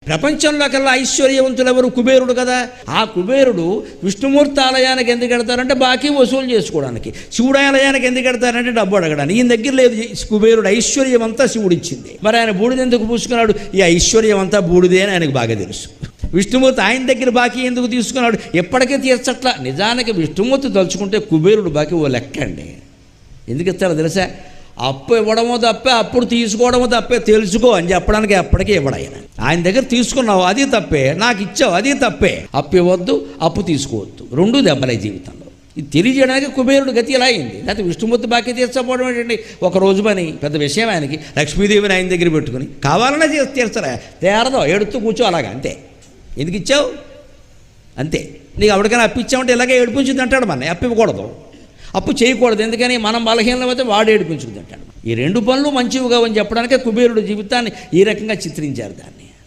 ప్రపంచంలో కల్లా ఐశ్వర్యవంతులు ఎవరు? కుబేరుడు కదా. ఆ కుబేరుడు విష్ణుమూర్తి ఆలయానికి ఎందుకు కడతారంటే బాకీ వసూలు చేసుకోవడానికి, శివుడు ఆలయానికి ఎందుకు కడతారంటే డబ్బు అడగడానికి. ఈయన దగ్గర లేదు కుబేరుడు ఐశ్వర్యం అంతా శివుడు ఇచ్చింది. మరి ఆయన బూడిద ఎందుకు పూసుకున్నాడు? ఈ ఐశ్వర్యం అంతా బూడిదే అని ఆయనకు బాగా తెలుసు. విష్ణుమూర్తి ఆయన దగ్గర బాకీ ఎందుకు తీసుకున్నాడు? ఎప్పటికీ తీర్చట్లా. నిజానికి విష్ణుమూర్తి తలుచుకుంటే కుబేరుడు బాకీ ఓ లెక్క అండి. ఎందుకు ఇస్తారో తెలుసా? అప్పు ఇవ్వడమో తప్పే, అప్పుడు తీసుకోవడమో తప్పే, తెలుసుకో అని చెప్పడానికి ఎప్పటికీ ఇవ్వడు ఆయన. ఆయన దగ్గర తీసుకున్నావు అది తప్పే, నాకు ఇచ్చావు అది తప్పే. అప్పు ఇవ్వద్దు, అప్పు తీసుకోవద్దు, రెండూ దెబ్బలే జీవితంలో. ఇది తెలియజేయడానికి కుబేరుడు గతి ఇలా అయింది. లేకపోతే విష్ణుమూర్తి బాకీ తీర్చకపోవడం ఏంటండి? ఒక రోజు పని పెద్ద విషయం ఆయనకి. లక్ష్మీదేవిని ఆయన దగ్గర పెట్టుకుని కావాలనే తీర్చరా, తేరదో ఏడుతూ కూర్చో అలాగా, అంతే. ఎందుకు ఇచ్చావు అంతే. నీకు ఎవరికైనా అప్పు ఇచ్చామంటే ఇలాగే ఏడిపించింది అంటాడు. మన అప్పు ఇవ్వకూడదు, అప్పు చేయకూడదు. ఎందుకని? మనం బలహీనమైతే వాడు ఏడిపించుకుంది అంటాడు. ఈ రెండు పనులు మంచివి కావని చెప్పడానికే కుబేరుడు జీవితాన్ని ఈ రకంగా చిత్రించారు దాన్ని.